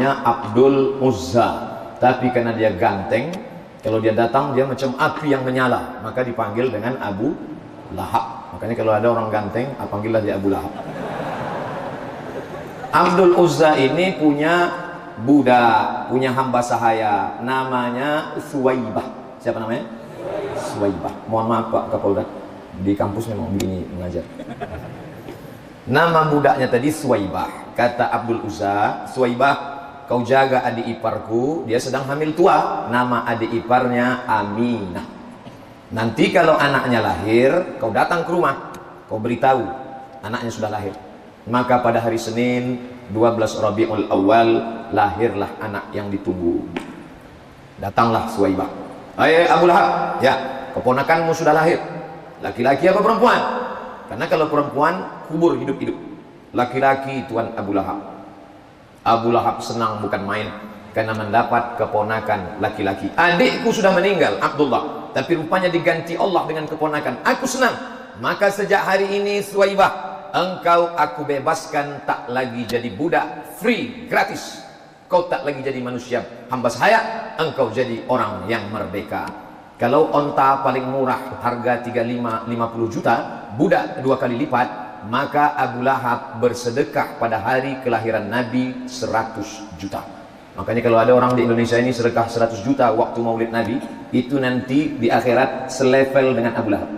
Abdul Uzza, tapi karena dia ganteng, kalau dia datang dia macam api yang menyala, maka dipanggil dengan Abu Lahab. Makanya kalau ada orang ganteng, panggillah dia Abu Lahab. Abdul Uzza ini punya budak, punya hamba sahaya, namanya Suwaibah. Siapa namanya? Suwaibah. Mohon maaf Pak Kapolda, di kampus memang begini mengajar. Nama budaknya tadi Suwaibah. Kata Abdul Uzza, Suwaibah, kau jaga adik iparku, dia sedang hamil tua. Nama adik iparnya Aminah. Nanti kalau anaknya lahir, kau datang ke rumah, kau beritahu anaknya sudah lahir. Maka pada hari Senin 12 Rabiul Awal lahirlah anak yang ditunggu. Datanglah Suwaibah. Hai Abu Lahab, ya, keponakanmu sudah lahir. Laki-laki apa perempuan? Karena kalau perempuan kubur hidup-hidup. Laki-laki tuan Abu Lahab. Abu Lahab senang bukan main, karena mendapat keponakan laki-laki. Adikku sudah meninggal, Abdullah, tapi rupanya diganti Allah dengan keponakan. Aku senang. Maka sejak hari ini Suwaibah, engkau aku bebaskan, tak lagi jadi budak, free, gratis. Kau tak lagi jadi manusia hamba sahaya, engkau jadi orang yang merdeka. Kalau onta paling murah harga 50 juta, budak 2 kali lipat, maka Abu Lahab bersedekah pada hari kelahiran Nabi 100 juta. Makanya kalau ada orang di Indonesia ini sedekah 100 juta waktu maulid Nabi, itu nanti di akhirat selevel dengan Abu Lahab.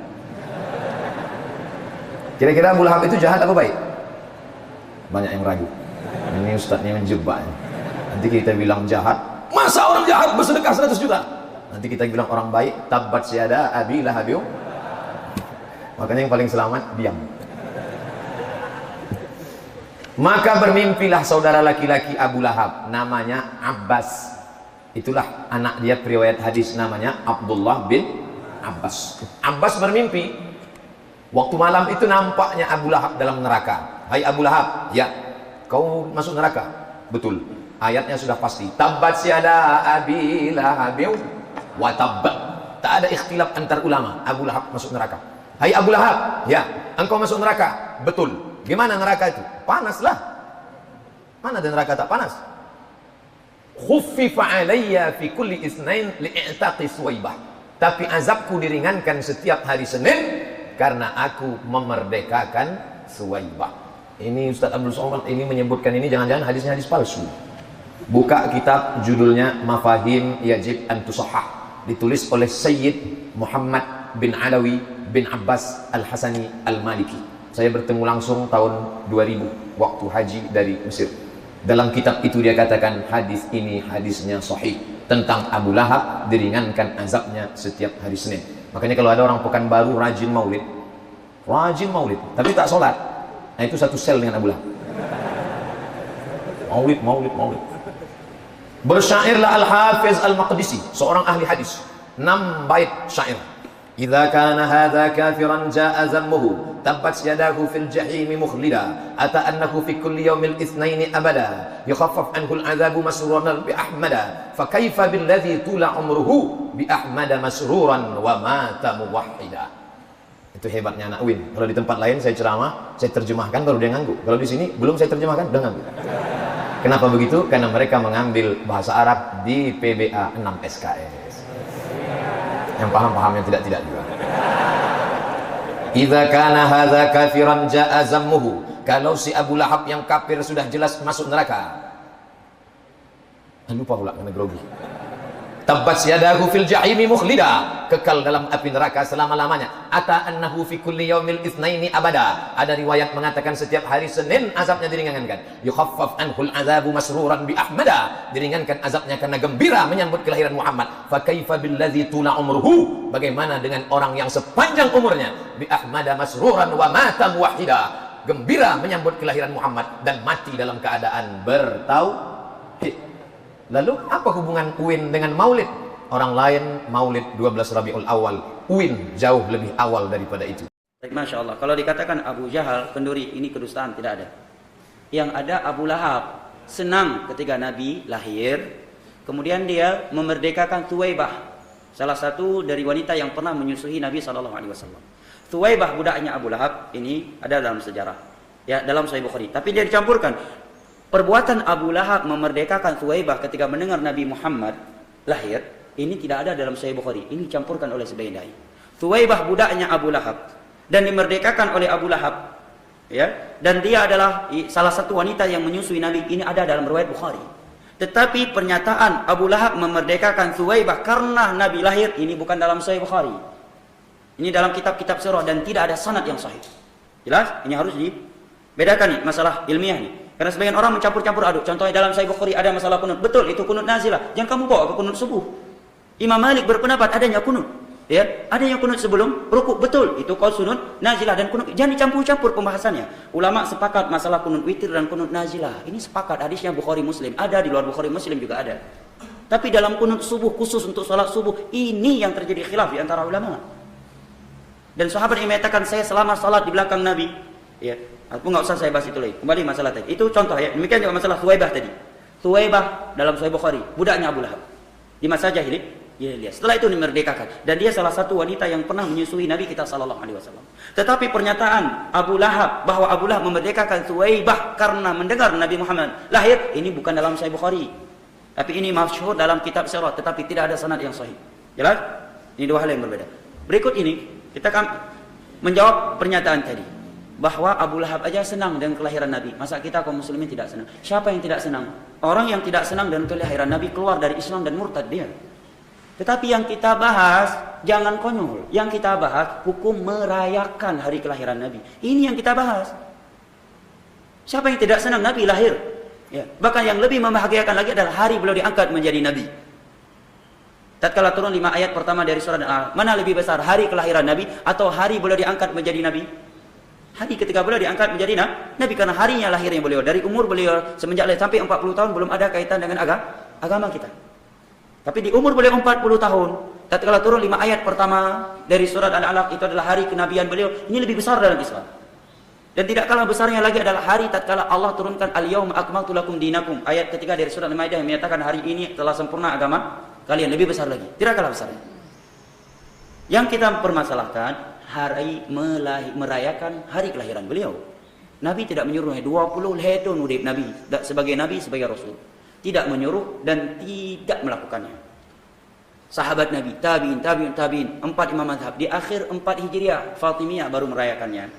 Kira-kira Abu Lahab itu jahat apa baik? Banyak yang ragu. Ini ustadznya menjebak. Nanti kita bilang jahat, masa orang jahat bersedekah 100 juta? Nanti kita bilang orang baik, tabbat syada abi lahabiu. Makanya yang paling selamat diam. Maka bermimpilah saudara laki-laki Abu Lahab, namanya Abbas. Itulah anak dia, periwayat hadis namanya Abdullah bin Abbas. Abbas bermimpi, waktu malam itu nampaknya Abu Lahab dalam neraka. Hai Abu Lahab, ya, kau masuk neraka. Betul, ayatnya sudah pasti. Tabbat syada abi lahabiu wa tabbat. Tak ada ikhtilaf antar ulama, Abu Lahab masuk neraka. Hai Abu Lahab, ya, engkau masuk neraka. Betul. Gimana neraka itu? Panas lah. Mana ada neraka tak panas? Khuffifa alayya fi kulli isnain li'taqi Suwaibah. Tapi azabku diringankan setiap hari Senin karena aku memerdekakan Suwaibah. Ini Ustaz Abdul Somad ini menyebutkan ini, jangan-jangan hadisnya hadis palsu. Buka kitab judulnya Mafahim Yajib an Tusahhah, ditulis oleh Sayyid Muhammad bin Alawi bin Abbas Al-Hasani Al-Maliki. Saya bertemu langsung tahun 2000 waktu haji dari Mesir. Dalam kitab itu dia katakan hadis ini hadisnya sahih tentang Abu Lahab diringankan azabnya setiap hari Senin. Makanya kalau ada orang Pekanbaru rajin maulid, tapi tak sholat, nah itu satu sel dengan Abu Lahab. Maulid. Bersyairlah Al-Hafiz Al-Maqdisi, seorang ahli hadis, 6 bait syair. Idza kana hadza kafiran jaa zammuhu tabbat yadahu fil jahim mukhlida ata annahu fi kulli yawmil itsnaini abada yukhaffaf anhu al'adzabu masruran bi ahmada fa kaifa billadzi tula umruhu bi ahmada masruran wa mata muwahhida. Itu hebatnya anak Win. Kalau di tempat lain saya ceramah, saya terjemahkan baru dia ngangguk. Kalau di sini belum saya terjemahkan udah ngangguk. Kenapa begitu? Karena mereka mengambil bahasa Arab di PBA 6 SKS. Yang paham-paham, yang tidak juga. Idza kana hadza kafiran jaa zammuhu. Kalau si Abu Lahab yang kafir sudah jelas masuk neraka. Lupa pula karena grogi. Tabbat yadahu fil jahimi mukhlida, kekal dalam api neraka selama-lamanya. Ata annahu fi kulli yaumil itsnaini abada. Ada riwayat mengatakan setiap hari Senin azabnya diringankan. Yukhaffaf anhul azabu masruran bi ahmada, diringankan azabnya karena gembira menyambut kelahiran Muhammad. Fa kaifa billadzi tula umruhu, bagaimana dengan orang yang sepanjang umurnya bi ahmada masruran wa mata muwahhida, gembira menyambut kelahiran Muhammad dan mati dalam keadaan bertauhid. Lalu apa hubungan UIN dengan maulid? Orang lain maulid 12 Rabiul Awal, UIN jauh lebih awal daripada itu. Masya Allah, kalau dikatakan Abu Jahal penduri, ini kedustaan, tidak ada. Yang ada Abu Lahab senang ketika Nabi lahir, kemudian dia memerdekakan Suwaibah, salah satu dari wanita yang pernah menyusui Nabi SAW. Suwaibah budaknya Abu Lahab ini ada dalam sejarah, ya, dalam Sahih Bukhari. Tapi dia dicampurkan perbuatan Abu Lahab memerdekakan Thuwaibah ketika mendengar Nabi Muhammad lahir, ini tidak ada dalam Sahih Bukhari. Ini dicampurkan oleh sebagian dai. Thuwaibah budaknya Abu Lahab dan dimerdekakan oleh Abu Lahab, ya, dan dia adalah salah satu wanita yang menyusui Nabi. Ini ada dalam riwayat Bukhari. Tetapi pernyataan Abu Lahab memerdekakan Thuwaibah karena Nabi lahir, ini bukan dalam Sahih Bukhari. Ini dalam kitab-kitab sirah dan tidak ada sanad yang sahih. Jelas? Ini harus dibedakan nih masalah ilmiah nih. Karena sebagian orang mencampur-campur aduk. Contohnya dalam Sahih Bukhari ada masalah kunut. Betul, itu kunut nazilah. Jangan kamu bawa ke kunut subuh. Imam Malik berpendapat adanya kunut. Ya, ada yang kunut sebelum rukuk, betul, itu qaul sunut nazilah dan kunut. Jangan dicampur-campur pembahasannya. Ulama sepakat masalah kunut witir dan kunut nazilah. Ini sepakat, hadisnya Bukhari Muslim, ada di luar Bukhari Muslim juga ada. Tapi dalam kunut subuh khusus untuk salat subuh, ini yang terjadi khilaf di antara ulama. Dan sahabat yang mengatakan saya selama salat di belakang Nabi, ya, aku nggak usah saya bahas itu lagi. Kembali masalah tadi. Itu contoh ya. Demikian juga masalah Thuwaibah tadi. Thuwaibah dalam Sahih Bukhari, budaknya Abu Lahab. Di masa jahiliyah. Setelah itu dimerdekakan dan dia salah satu wanita yang pernah menyusui Nabi kita sallallahu alaihi wasallam. Tetapi pernyataan Abu Lahab bahwa Abu Lahab memerdekakan Thuwaibah karena mendengar Nabi Muhammad lahir, ini bukan dalam Sahih Bukhari. Tapi ini masyhur dalam kitab sirah, tetapi tidak ada sanad yang sahih. Jelas? Ini dua hal yang berbeda. Berikut ini kita akan menjawab pernyataan tadi bahwa Abu Lahab aja senang dengan kelahiran Nabi. Masa kita kaum muslimin tidak senang? Siapa yang tidak senang? Orang yang tidak senang dengan kelahiran Nabi keluar dari Islam dan murtad dia. Tetapi yang kita bahas jangan konyol. Yang kita bahas hukum merayakan hari kelahiran Nabi. Ini yang kita bahas. Siapa yang tidak senang Nabi lahir? Ya. Bahkan yang lebih membahagiakan lagi adalah hari beliau diangkat menjadi Nabi. Tatkala turun 5 ayat pertama dari surah Al-A'raf, mana lebih besar, hari kelahiran Nabi atau hari beliau diangkat menjadi Nabi? Hari ketika beliau diangkat menjadi Nabi, karena harinya lahirnya beliau. Dari umur beliau semenjak lahir sampai 40 tahun belum ada kaitan dengan agama kita. Tapi di umur beliau 40 tahun, tatkala turun 5 ayat pertama dari surat Al-Alaq, itu adalah hari kenabian beliau. Ini lebih besar dalam Islam. Dan tidak kalah besarnya lagi adalah hari tatkala Allah turunkan Al-Yauma akmaltu lakum dinakum. Ayat ketiga dari surat Al-Maidah yang menyatakan hari ini telah sempurna agama kalian, lebih besar lagi. Tidak kalah besarnya. Yang kita permasalahkan hari merayakan hari kelahiran beliau. Nabi tidak menyuruhnya 20 tahun urip Nabi sebagai Nabi, sebagai Rasul. Tidak menyuruh dan tidak melakukannya. Sahabat Nabi, tabi'in, 4 imam mazhab. Di akhir 4 Hijriah, Fatimiyah baru merayakannya.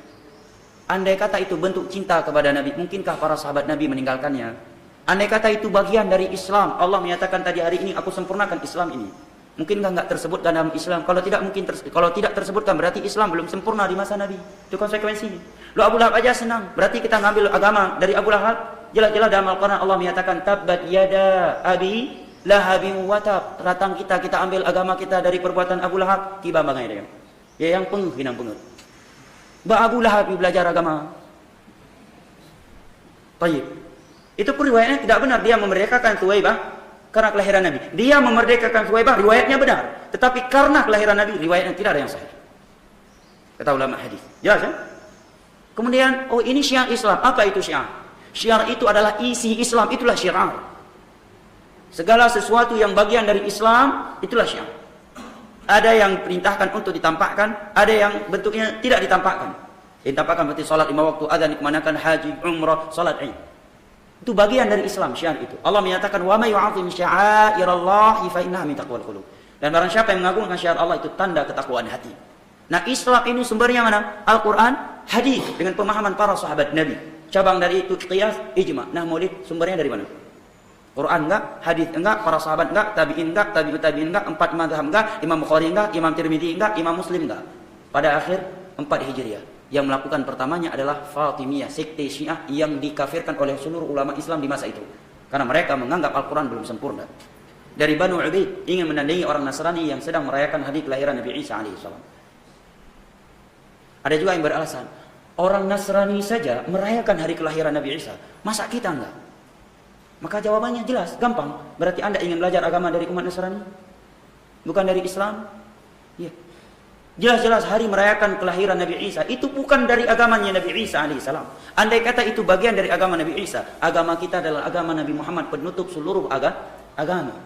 Andai kata itu bentuk cinta kepada Nabi, mungkinkah para sahabat Nabi meninggalkannya? Andai kata itu bagian dari Islam, Allah menyatakan tadi hari ini aku sempurnakan Islam ini. Mungkinkah enggak tersebutkan dalam Islam? Kalau tidak kalau tidak tersebutkan berarti Islam belum sempurna di masa Nabi. Itu konsekuensinya. Lu Abu Lahab aja senang, berarti kita ngambil agama dari Abu Lahab. Jelas-jelas dalam Al-Quran Allah menyatakan tabbat yada abi lahabin watab. Ratang kita ambil agama kita dari perbuatan Abu Lahab. Tiba bangai dia. Ya yang penghinang pengut. Abu Lahab belajar agama. Baik. Itu pun riwayatnya tidak benar. Dia memerdekakan Thuwaibah karena kelahiran Nabi. Dia memerdekakan Thuwaibah, riwayatnya benar. Tetapi karena kelahiran Nabi, riwayatnya tidak ada yang sahih. Kata ulama hadis. Jelas ya? Kemudian, oh ini syiar Islam. Apa itu syiar? Syiar itu adalah isi Islam, itulah syiar. Segala sesuatu yang bagian dari Islam, itulah syiar. Ada yang perintahkan untuk ditampakkan, ada yang bentuknya tidak ditampakkan. Ditampakkan berarti salat 5 waktu, adzan dikumandangkan, haji, umrah, salat Id. Itu bagian dari Islam, syiar itu. Allah menyatakan wa may yu'azzim sya'airallahi fa innaha min taqwal qulub. Dan barang siapa yang mengagungkan syiar Allah, itu tanda ketakwaan hati. Nah, Islam ini sumbernya mana? Al-Qur'an, hadis dengan pemahaman para sahabat Nabi. Cabang dari itu qiyas, ijma. Nah, maulid sumbernya dari mana? Quran enggak, hadis enggak, para sahabat enggak, tabi'in enggak, tabi'ut tabi'in enggak, 4 mazhab enggak, Imam Bukhari enggak, Imam Tirmidzi enggak, Imam Muslim enggak. Pada akhir 4 Hijriah. Yang melakukan pertamanya adalah Fatimiyah, sekte Syiah yang dikafirkan oleh seluruh ulama Islam di masa itu. Karena mereka menganggap Al-Quran belum sempurna. Dari Banu Ubaid ingin menandingi orang Nasrani yang sedang merayakan hari kelahiran Nabi Isa alaihissalam. Ada juga yang beralasan, orang Nasrani saja merayakan hari kelahiran Nabi Isa, masa kita enggak? Maka jawabannya jelas, gampang. Berarti Anda ingin belajar agama dari umat Nasrani? Bukan dari Islam? Ya. Jelas-jelas hari merayakan kelahiran Nabi Isa itu bukan dari agamanya Nabi Isa alaihissalam. Andai kata itu bagian dari agama Nabi Isa, agama kita adalah agama Nabi Muhammad, penutup seluruh agama.